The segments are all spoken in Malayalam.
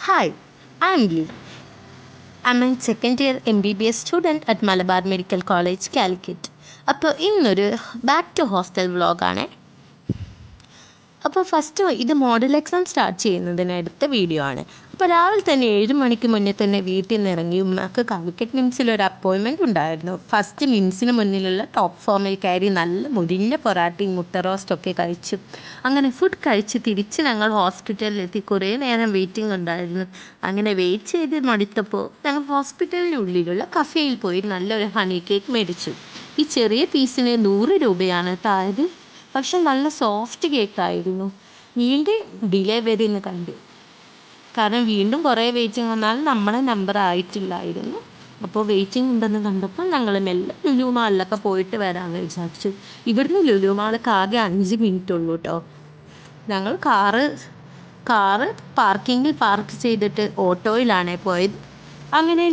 Hi, I'm Lee. I'm a second year MBBS student at Malabar Medical College, Calicut. അപ്പോൾ ഇന്നൊരു ബാക്ക് ടു ഹോസ്റ്റൽ വ്ളോഗാണ്. അപ്പോൾ ഫസ്റ്റ് ഇത് മോഡൽ എക്സാം സ്റ്റാർട്ട് ചെയ്യുന്നതിനടുത്ത വീഡിയോ ആണ്. അപ്പോൾ രാവിലെ തന്നെ 7 മണിക്ക് മുന്നേ തന്നെ വീട്ടിൽ നിന്ന് ഇറങ്ങി ഉമ്മക്ക് കാലിക്കറ്റ് മിംസിലൊരു അപ്പോയിൻമെൻറ്റ് ഉണ്ടായിരുന്നു. ഫസ്റ്റ് മിംസിന് മുന്നിലുള്ള ടോപ്പ് ഫോമിൽ കയറി നല്ല മുരിഞ്ഞ പൊറാട്ടയും മുട്ട റോസ്റ്റൊക്കെ കഴിച്ചു. അങ്ങനെ ഫുഡ് കഴിച്ച് തിരിച്ച് ഞങ്ങൾ ഹോസ്പിറ്റലിലെത്തി. കുറേ നേരം വെയിറ്റിംഗ് ഉണ്ടായിരുന്നു. അങ്ങനെ വെയിറ്റ് ചെയ്ത് മടുത്തപ്പോൾ ഞങ്ങൾ ഹോസ്പിറ്റലിനുള്ളിലുള്ള കഫേയിൽ പോയി നല്ലൊരു ഹണി കേക്ക് മേടിച്ചു. ഈ ചെറിയ പീസിന് 100 രൂപയാണ് തായത്. പക്ഷെ നല്ല സോഫ്റ്റ് കേക്കായിരുന്നു. വീണ്ടും ഡിലേ വരുമെന്ന് കണ്ടു. കാരണം വീണ്ടും കുറേ വെയിറ്റിംഗ് വന്നാൽ നമ്മളെ നമ്പർ ആയിട്ടില്ലായിരുന്നു. അപ്പോൾ വെയിറ്റിംഗ് ഉണ്ടെന്ന് കണ്ടപ്പോൾ ഞങ്ങൾ മെല്ലെ ലുലു മാളിലൊക്കെ പോയിട്ട് വരാമെന്ന് വിചാരിച്ചു. ഇവിടുന്ന് ലുലു മാൾക്ക് ആകെ 5 മിനിറ്റ് ഉള്ളൂ കേട്ടോ. ഞങ്ങൾ കാറ് പാർക്കിങ്ങിൽ പാർക്ക് ചെയ്തിട്ട് ഓട്ടോയിലാണ് പോയത്. അങ്ങനെ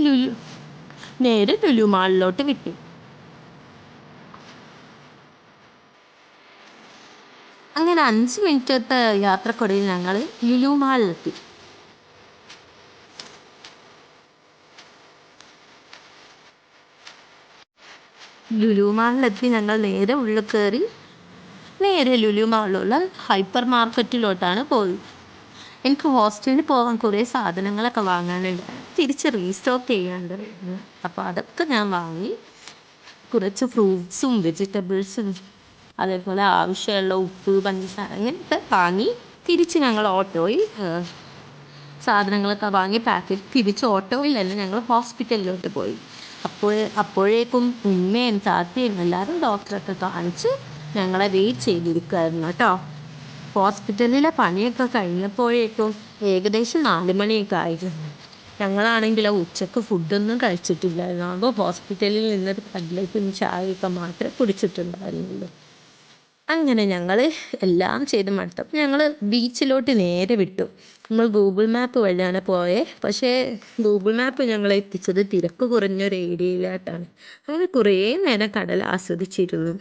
നേരെ ലുലു മാളിലോട്ട് വിട്ടു. അങ്ങനെ 5 മിനിറ്റത്തെ യാത്രക്കൊടുവിൽ ഞങ്ങൾ ലുലു മാളിലെത്തി. ലുലു മാളിലെത്തി ഞങ്ങൾ നേരെ ഉള്ളിൽ കയറി നേരെ ലുലു മാളിലുള്ള ഹൈപ്പർ മാർക്കറ്റിലോട്ടാണ് പോയത്. എനിക്ക് ഹോസ്റ്റലിൽ പോകാൻ കുറേ സാധനങ്ങളൊക്കെ വാങ്ങാനുണ്ട്, തിരിച്ച് റീസ്റ്റോക്ക് ചെയ്യാനുണ്ടായിരുന്നു. അപ്പോൾ അതൊക്കെ ഞാൻ വാങ്ങി. കുറച്ച് ഫ്രൂട്ട്സും വെജിറ്റബിൾസും അതേപോലെ ആവശ്യമുള്ള ഉപ്പ് പഞ്ചസാര അങ്ങനത്തെ വാങ്ങി തിരിച്ച് ഞങ്ങൾ ഓട്ടോയിൽ സാധനങ്ങളൊക്കെ വാങ്ങി പാക്ക് തിരിച്ച് ഓട്ടോയിൽ തന്നെ ഞങ്ങൾ ഹോസ്പിറ്റലിലോട്ട് പോയി. അപ്പോഴേക്കും ഉമ്മയും താത്തയും എല്ലാവരും ഡോക്ടറൊക്കെ കാണിച്ച് ഞങ്ങളെ വെയിറ്റ് ചെയ്തിരിക്കുമായിരുന്നു കേട്ടോ. ഹോസ്പിറ്റലിലെ പണിയൊക്കെ കഴിഞ്ഞപ്പോഴേക്കും ഏകദേശം 4 മണിയൊക്കെ ആയിരുന്നു. ഞങ്ങളാണെങ്കിലോ ഉച്ചക്ക് ഫുഡൊന്നും കഴിച്ചിട്ടില്ലായിരുന്നു. അപ്പോൾ ഹോസ്പിറ്റലിൽ നിന്നൊരു കട്ട്ലറ്റും ചായയൊക്കെ മാത്രമേ കുടിച്ചിട്ടുണ്ടായിരുന്നുള്ളൂ. അങ്ങനെ ഞങ്ങൾ എല്ലാം ചെയ്ത് മടുത്തപ്പോൾ ഞങ്ങൾ ബീച്ചിലോട്ട് നേരെ വിട്ടു. നമ്മൾ ഗൂഗിൾ മാപ്പ് വഴിയാണ് പോയത്. പക്ഷേ ഗൂഗിൾ മാപ്പ് ഞങ്ങളെ എത്തിച്ചത് തിരക്ക് കുറഞ്ഞൊരു ഏരിയയിലോട്ടാണ്. അങ്ങനെ കുറേ നേരം കടൽ ആസ്വദിച്ചിരുന്നു.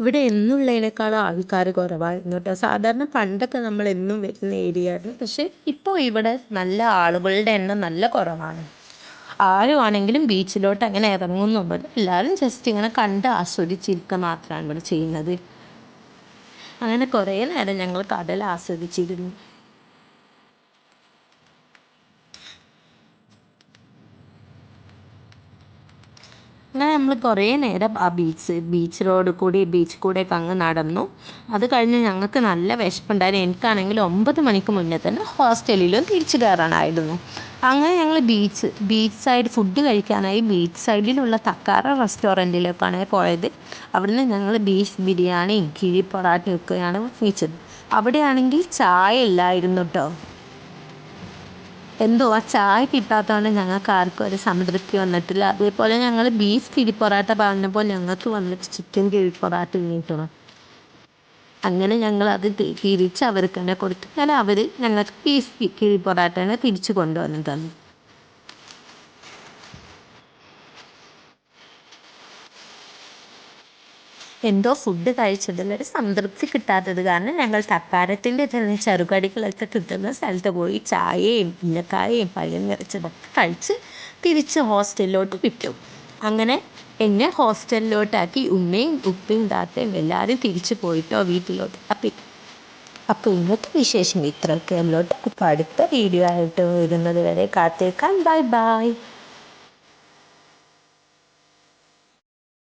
ഇവിടെ എന്നുള്ളതിനേക്കാളും ആൾക്കാർ കുറവായിരുന്നു കേട്ടോ. സാധാരണ പണ്ടൊക്കെ നമ്മൾ എന്നും വരുന്ന ഏരിയയാണ്. പക്ഷേ ഇപ്പോൾ ഇവിടെ നല്ല ആളുകളുടെ എണ്ണം നല്ല കുറവാണ്. ആരുമാണെങ്കിലും ബീച്ചിലോട്ട് അങ്ങനെ ഇറങ്ങുന്നുണ്ട്. എല്ലാവരും ജസ്റ്റ് ഇങ്ങനെ കണ്ട് ആസ്വദിച്ചിരിക്കുക മാത്രമാണ് ഇവിടെ ചെയ്യുന്നത്. അങ്ങനെ കുറേ നേരം ഞങ്ങൾ കടൽ ആസ്വദിച്ചിരുന്നു. അങ്ങനെ നമ്മൾ കുറേ നേരം ആ ബീച്ച് കൂടെയൊക്കെ അങ്ങ് നടന്നു. അത് കഴിഞ്ഞ് ഞങ്ങൾക്ക് നല്ല വിശപ്പുണ്ടായിരുന്നു. എനിക്കാണെങ്കിൽ 9 മണിക്ക് മുന്നേ തന്നെ ഹോസ്റ്റലിലും തിരിച്ചു കയറാനായിരുന്നു. അങ്ങനെ ഞങ്ങൾ ബീച്ച് സൈഡ് ഫുഡ് കഴിക്കാനായി ബീച്ച് സൈഡിലുള്ള തക്കാറ റെസ്റ്റോറൻറ്റിലേക്കാണ് പോയത്. അവിടുന്ന് ഞങ്ങൾ ബീഫ് ബിരിയാണിയും കിഴി പൊറാട്ടയും ഒക്കെയാണ് കഴിച്ചത്. അവിടെയാണെങ്കിൽ ചായ ഇല്ലായിരുന്നു കേട്ടോ. എന്തോ ആ ചായ കിട്ടാത്തതുകൊണ്ട് ഞങ്ങൾക്ക് ആർക്കും ഒരു സംതൃപ്തി വന്നിട്ടില്ല. അതേപോലെ ഞങ്ങൾ ബീഫ് കിഴി പൊറാട്ട പറഞ്ഞപ്പോൾ ഞങ്ങൾക്ക് വന്നിട്ട് ചിക്കൻ കിഴി പൊറാട്ട കിട്ടണം. അങ്ങനെ ഞങ്ങൾ അത് തിരിച്ച് അവർക്ക് തന്നെ കൊടുത്തു. അങ്ങനെ അവർ ഞങ്ങൾക്ക് ബീഫ് കിഴി പൊറാട്ട തന്നെ തിരിച്ച് കൊണ്ടുവന്ന് തന്നു. എന്തോ ഫുഡ് കഴിച്ചതിലൊരു സംതൃപ്തി കിട്ടാത്തത് കാരണം ഞങ്ങൾ തക്കാരത്തിൻ്റെ തന്നെ ചെറുകടികളൊക്കെ കിട്ടുന്ന സ്ഥലത്ത് പോയി ചായയും ഉന്നക്കായയും പഴം നിറച്ചതൊക്കെ കഴിച്ച് തിരിച്ച് ഹോസ്റ്റലിലോട്ട് വിട്ടു. അങ്ങനെ എന്നെ ഹോസ്റ്റലിലോട്ടാക്കി ഉമ്മയും ഉപ്പയും താത്തയും എല്ലാവരും തിരിച്ച് പോയിട്ടോ വീട്ടിലോട്ട്. അപ്പോൾ ഇന്നത്തെ വിശേഷം ഇത്രയൊക്കെ ഉള്ളൂ. അപ്പോൾ അടുത്ത വീഡിയോ ആയിട്ട് വരുന്നത് വരെ കാത്തേക്കാം. Bye bye.